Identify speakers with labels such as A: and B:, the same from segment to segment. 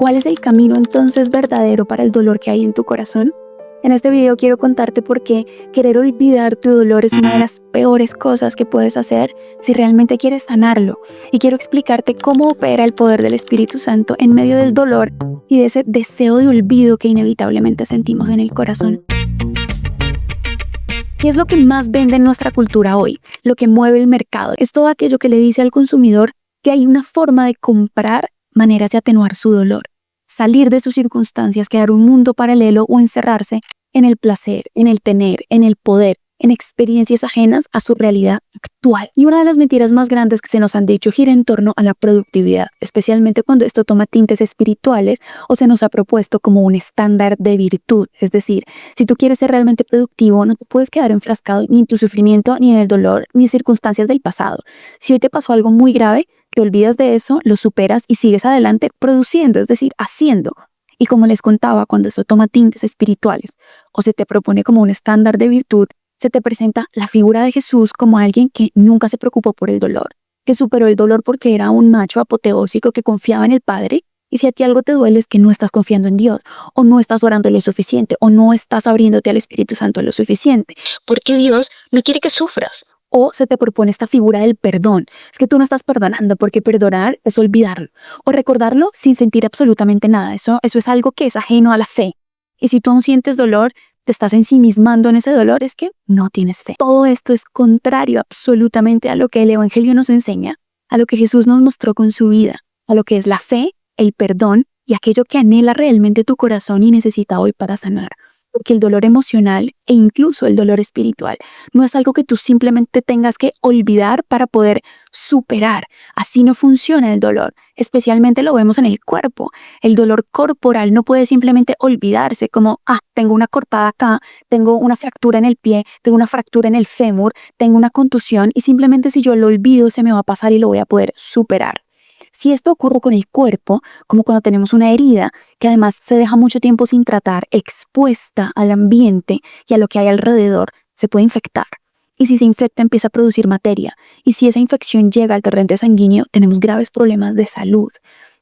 A: ¿Cuál es el camino entonces verdadero para el dolor que hay en tu corazón? En este video quiero contarte por qué querer olvidar tu dolor es una de las peores cosas que puedes hacer si realmente quieres sanarlo. Y quiero explicarte cómo opera el poder del Espíritu Santo en medio del dolor y de ese deseo de olvido que inevitablemente sentimos en el corazón. ¿Qué es lo que más vende en nuestra cultura hoy? Lo que mueve el mercado. Es todo aquello que le dice al consumidor que hay una forma de comprar maneras de atenuar su dolor, salir de sus circunstancias, crear un mundo paralelo o encerrarse en el placer, en el tener, en el poder, en experiencias ajenas a su realidad actual. Y una de las mentiras más grandes que se nos han dicho gira en torno a la productividad, especialmente cuando esto toma tintes espirituales o se nos ha propuesto como un estándar de virtud. Es decir, si tú quieres ser realmente productivo, no te puedes quedar enfrascado ni en tu sufrimiento, ni en el dolor, ni en circunstancias del pasado. Si hoy te pasó algo muy grave, te olvidas de eso, lo superas y sigues adelante produciendo, es decir, haciendo. Y como les contaba, cuando esto toma tintes espirituales o se te propone como un estándar de virtud, se te presenta la figura de Jesús como alguien que nunca se preocupó por el dolor, que superó el dolor porque era un macho apoteósico que confiaba en el Padre. Y si a ti algo te duele es que no estás confiando en Dios, o no estás orando lo suficiente, o no estás abriéndote al Espíritu Santo lo suficiente, porque Dios no quiere que sufras. O se te propone esta figura del perdón. Es que tú no estás perdonando porque perdonar es olvidarlo o recordarlo sin sentir absolutamente nada. Eso es algo que es ajeno a la fe. Y si tú aún sientes dolor, te estás ensimismando en ese dolor, es que no tienes fe. Todo esto es contrario absolutamente a lo que el Evangelio nos enseña, a lo que Jesús nos mostró con su vida, a lo que es la fe, el perdón y aquello que anhela realmente tu corazón y necesita hoy para sanar. Porque el dolor emocional e incluso el dolor espiritual no es algo que tú simplemente tengas que olvidar para poder superar. Así no funciona el dolor. Especialmente lo vemos en el cuerpo. El dolor corporal no puede simplemente olvidarse como, tengo una cortada acá, tengo una fractura en el pie, tengo una fractura en el fémur, tengo una contusión y simplemente si yo lo olvido se me va a pasar y lo voy a poder superar. Si esto ocurre con el cuerpo, como cuando tenemos una herida, que además se deja mucho tiempo sin tratar, expuesta al ambiente y a lo que hay alrededor, se puede infectar. Y si se infecta, empieza a producir materia. Y si esa infección llega al torrente sanguíneo, tenemos graves problemas de salud.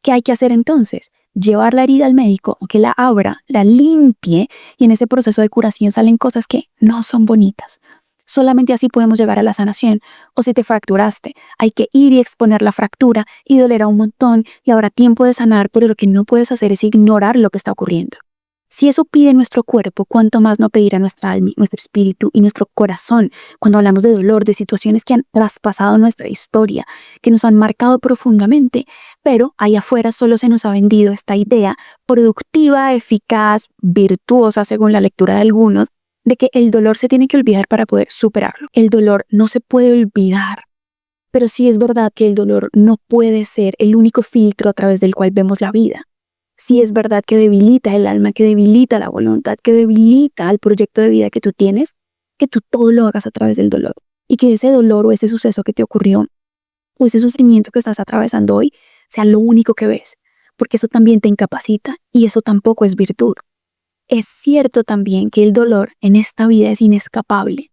A: ¿Qué hay que hacer entonces? Llevar la herida al médico, que la abra, la limpie, y en ese proceso de curación salen cosas que no son bonitas. Solamente así podemos llegar a la sanación. O si te fracturaste, hay que ir y exponer la fractura y dolerá un montón y habrá tiempo de sanar, pero lo que no puedes hacer es ignorar lo que está ocurriendo. Si eso pide nuestro cuerpo, ¿cuánto más no pedirá nuestra alma, nuestro espíritu y nuestro corazón cuando hablamos de dolor, de situaciones que han traspasado nuestra historia, que nos han marcado profundamente? Pero ahí afuera solo se nos ha vendido esta idea productiva, eficaz, virtuosa según la lectura de algunos, de que el dolor se tiene que olvidar para poder superarlo. El dolor no se puede olvidar, pero sí es verdad que el dolor no puede ser el único filtro a través del cual vemos la vida. Sí es verdad que debilita el alma, que debilita la voluntad, que debilita el proyecto de vida que tú tienes, que tú todo lo hagas a través del dolor. Y que ese dolor o ese suceso que te ocurrió, o ese sufrimiento que estás atravesando hoy, sea lo único que ves. Porque eso también te incapacita y eso tampoco es virtud. Es cierto también que el dolor en esta vida es inescapable.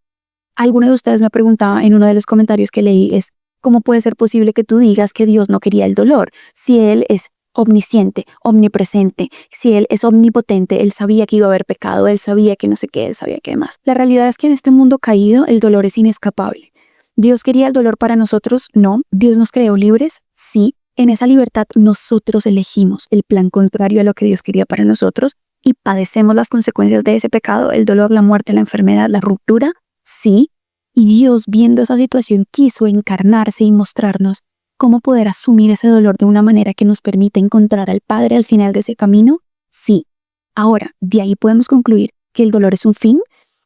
A: Alguno de ustedes me preguntaba en uno de los comentarios que leí es, ¿cómo puede ser posible que tú digas que Dios no quería el dolor? Si Él es omnisciente, omnipresente, si Él es omnipotente, Él sabía que iba a haber pecado, Él sabía que no sé qué, Él sabía que demás. La realidad es que en este mundo caído el dolor es inescapable. ¿Dios quería el dolor para nosotros? No. ¿Dios nos creó libres? Sí. En esa libertad nosotros elegimos el plan contrario a lo que Dios quería para nosotros y padecemos las consecuencias de ese pecado, el dolor, la muerte, la enfermedad, la ruptura, sí. Y Dios, viendo esa situación, quiso encarnarse y mostrarnos cómo poder asumir ese dolor de una manera que nos permita encontrar al Padre al final de ese camino, sí. Ahora, de ahí podemos concluir que el dolor es un fin,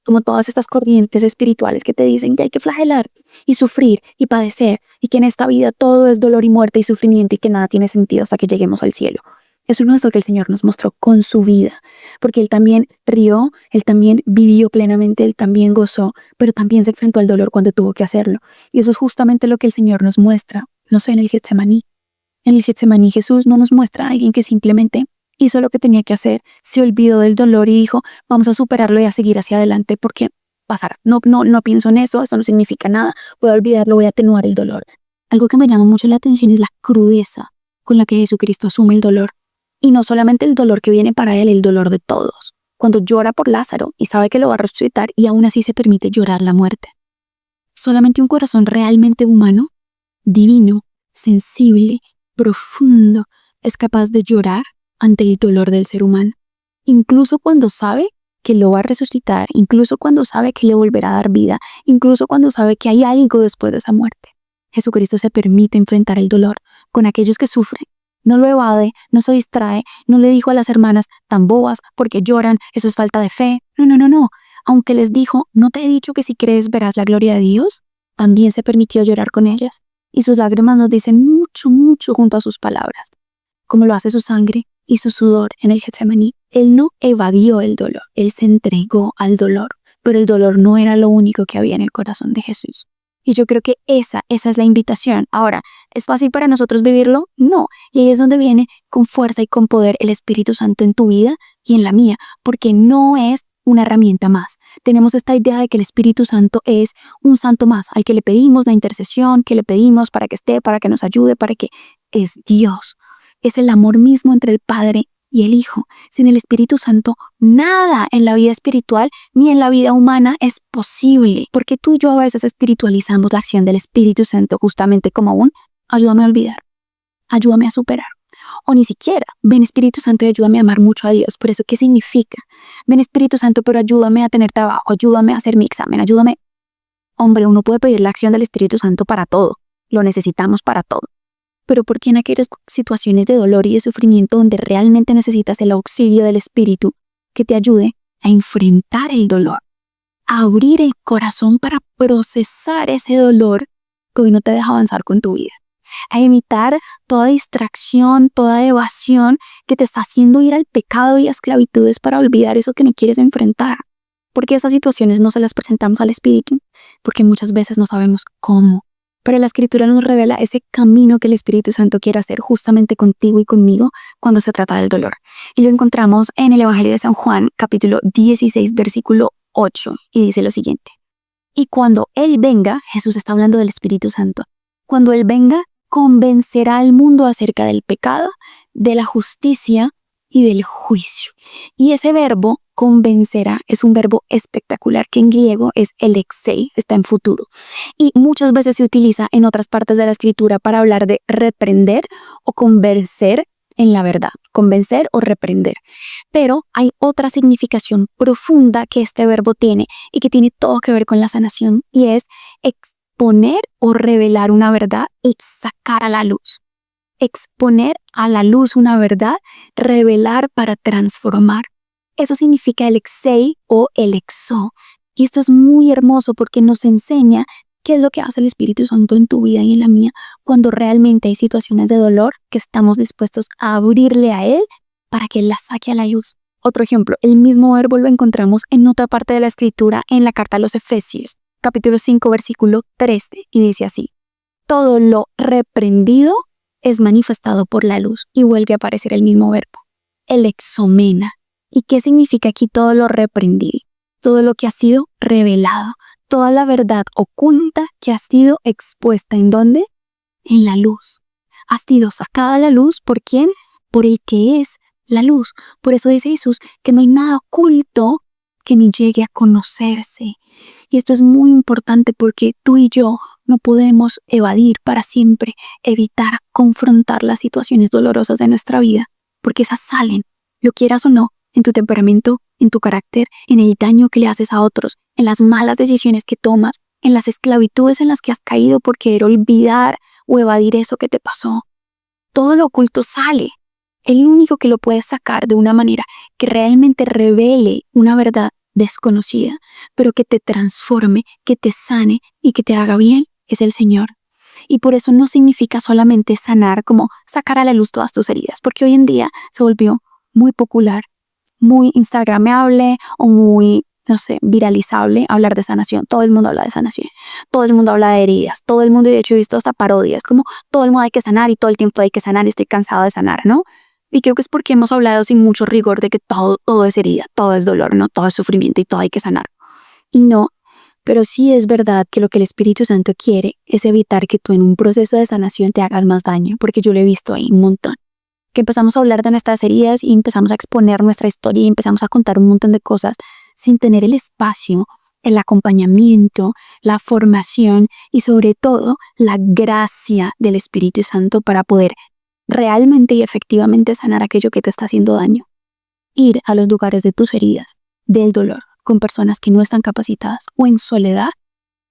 A: como todas estas corrientes espirituales que te dicen que hay que flagelar y sufrir y padecer y que en esta vida todo es dolor y muerte y sufrimiento y que nada tiene sentido hasta que lleguemos al cielo. Eso no es lo que el Señor nos mostró con su vida, porque Él también rió, Él también vivió plenamente, Él también gozó, pero también se enfrentó al dolor cuando tuvo que hacerlo. Y eso es justamente lo que el Señor nos muestra, no sé, en el Getsemaní. En el Getsemaní Jesús no nos muestra a alguien que simplemente hizo lo que tenía que hacer, se olvidó del dolor y dijo, vamos a superarlo y a seguir hacia adelante porque pasará. No pienso en eso no significa nada, voy a olvidarlo, voy a atenuar el dolor. Algo que me llama mucho la atención es la crudeza con la que Jesucristo asume el dolor. Y no solamente el dolor que viene para él, el dolor de todos. Cuando llora por Lázaro y sabe que lo va a resucitar y aún así se permite llorar la muerte. Solamente un corazón realmente humano, divino, sensible, profundo, es capaz de llorar ante el dolor del ser humano. Incluso cuando sabe que lo va a resucitar, incluso cuando sabe que le volverá a dar vida, incluso cuando sabe que hay algo después de esa muerte. Jesucristo se permite enfrentar el dolor con aquellos que sufren. No lo evade, no se distrae, no le dijo a las hermanas tan bobas porque lloran, eso es falta de fe. No. Aunque les dijo, no te he dicho que si crees verás la gloria de Dios, también se permitió llorar con ellas. Y sus lágrimas nos dicen mucho junto a sus palabras, como lo hace su sangre y su sudor en el Getsemaní. Él no evadió el dolor, él se entregó al dolor, pero el dolor no era lo único que había en el corazón de Jesús. Y yo creo que esa es la invitación. Ahora, ¿es fácil para nosotros vivirlo? No. Y ahí es donde viene con fuerza y con poder el Espíritu Santo en tu vida y en la mía, porque no es una herramienta más. Tenemos esta idea de que el Espíritu Santo es un santo más, al que le pedimos la intercesión, que le pedimos para que esté, para que nos ayude, para que es Dios. Es el amor mismo entre el Padre y el Hijo. Sin el Espíritu Santo, nada en la vida espiritual ni en la vida humana es posible. Porque tú y yo a veces espiritualizamos la acción del Espíritu Santo justamente como un ayúdame a olvidar, ayúdame a superar. O ni siquiera, ven Espíritu Santo y ayúdame a amar mucho a Dios. ¿Por eso qué significa? Ven Espíritu Santo, pero ayúdame a tener trabajo, ayúdame a hacer mi examen, ayúdame. Hombre, uno puede pedir la acción del Espíritu Santo para todo. Lo necesitamos para todo. Pero ¿por qué en aquellas situaciones de dolor y de sufrimiento donde realmente necesitas el auxilio del Espíritu que te ayude a enfrentar el dolor, a abrir el corazón para procesar ese dolor que hoy no te deja avanzar con tu vida, a evitar toda distracción, toda evasión que te está haciendo ir al pecado y a esclavitudes para olvidar eso que no quieres enfrentar? Porque esas situaciones no se las presentamos al Espíritu, porque muchas veces no sabemos cómo. Pero la Escritura nos revela ese camino que el Espíritu Santo quiere hacer justamente contigo y conmigo cuando se trata del dolor. Y lo encontramos en el Evangelio de San Juan, capítulo 16, versículo 8, y dice lo siguiente. Y cuando Él venga, Jesús está hablando del Espíritu Santo, cuando Él venga, convencerá al mundo acerca del pecado, de la justicia y del juicio. Y ese verbo, convencerá, es un verbo espectacular que en griego es elexei, está en futuro. Y muchas veces se utiliza en otras partes de la Escritura para hablar de reprender o convencer en la verdad, convencer o reprender. Pero hay otra significación profunda que este verbo tiene y que tiene todo que ver con la sanación, y es exponer o revelar una verdad y sacar a la luz. Exponer a la luz una verdad, revelar para transformar. Eso significa el exei o el exo. Y esto es muy hermoso porque nos enseña qué es lo que hace el Espíritu Santo en tu vida y en la mía cuando realmente hay situaciones de dolor que estamos dispuestos a abrirle a Él para que Él las saque a la luz. Otro ejemplo, el mismo verbo lo encontramos en otra parte de la Escritura en la carta a los Efesios, capítulo 5, versículo 13, y dice así: todo lo reprendido es manifestado por la luz, y vuelve a aparecer el mismo verbo, el exomena. ¿Y qué significa aquí todo lo reprendido? Todo lo que ha sido revelado, toda la verdad oculta que ha sido expuesta. ¿En dónde? En la luz. Ha sido sacada a la luz, ¿por quién? Por el que es la luz. Por eso dice Jesús que no hay nada oculto que ni llegue a conocerse. Y esto es muy importante porque tú y yo no podemos evadir para siempre, evitar confrontar las situaciones dolorosas de nuestra vida, porque esas salen, lo quieras o no, en tu temperamento, en tu carácter, en el daño que le haces a otros, en las malas decisiones que tomas, en las esclavitudes en las que has caído por querer olvidar o evadir eso que te pasó. Todo lo oculto sale. El único que lo puede sacar de una manera que realmente revele una verdad desconocida, pero que te transforme, que te sane y que te haga bien, es el Señor. Y por eso no significa solamente sanar, como sacar a la luz todas tus heridas, porque hoy en día se volvió muy popular, muy instagramable o muy, no sé, viralizable hablar de sanación. Todo el mundo habla de sanación, todo el mundo habla de heridas, todo el mundo, y de hecho he visto hasta parodias, como todo el mundo hay que sanar y todo el tiempo hay que sanar y estoy cansado de sanar, ¿no? Y creo que es porque hemos hablado sin mucho rigor de que todo es herida, todo es dolor, ¿no? Todo es sufrimiento y todo hay que sanar. Y no, pero sí es verdad que lo que el Espíritu Santo quiere es evitar que tú en un proceso de sanación te hagas más daño, porque yo lo he visto ahí un montón. que empezamos a hablar de nuestras heridas y empezamos a exponer nuestra historia y empezamos a contar un montón de cosas sin tener el espacio, el acompañamiento, la formación y sobre todo la gracia del Espíritu Santo para poder realmente y efectivamente sanar aquello que te está haciendo daño. Ir a los lugares de tus heridas, del dolor, con personas que no están capacitadas o en soledad,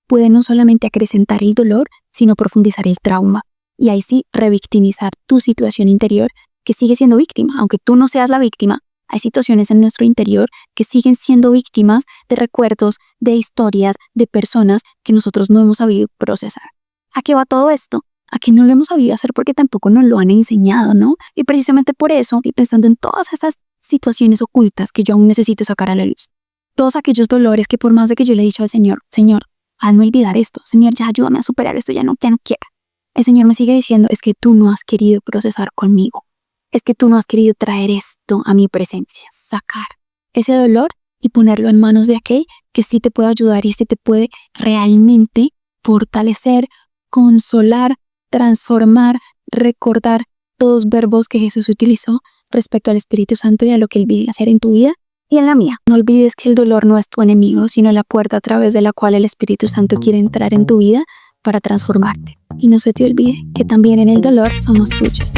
A: puede no solamente acrecentar el dolor, sino profundizar el trauma. Y ahí sí, revictimizar tu situación interior que sigue siendo víctima. Aunque tú no seas la víctima, hay situaciones en nuestro interior que siguen siendo víctimas de recuerdos, de historias, de personas que nosotros no hemos sabido procesar. ¿A qué va todo esto? A que no lo hemos sabido hacer porque tampoco nos lo han enseñado, ¿no? Y precisamente por eso, y pensando en todas estas situaciones ocultas que yo aún necesito sacar a la luz, todos aquellos dolores que por más de que yo le he dicho al Señor, Señor, hazme olvidar esto, Señor, ya ayúdame a superar esto, ya no quiero. El Señor me sigue diciendo, es que tú no has querido procesar conmigo. Es que tú no has querido traer esto a mi presencia. Sacar ese dolor y ponerlo en manos de aquel que sí te puede ayudar y sí te puede realmente fortalecer, consolar, transformar, recordar todos verbos que Jesús utilizó respecto al Espíritu Santo y a lo que Él viene a hacer en tu vida y en la mía. No olvides que el dolor no es tu enemigo, sino la puerta a través de la cual el Espíritu Santo quiere entrar en tu vida para transformarte. Y no se te olvide que también en el dolor somos suyos.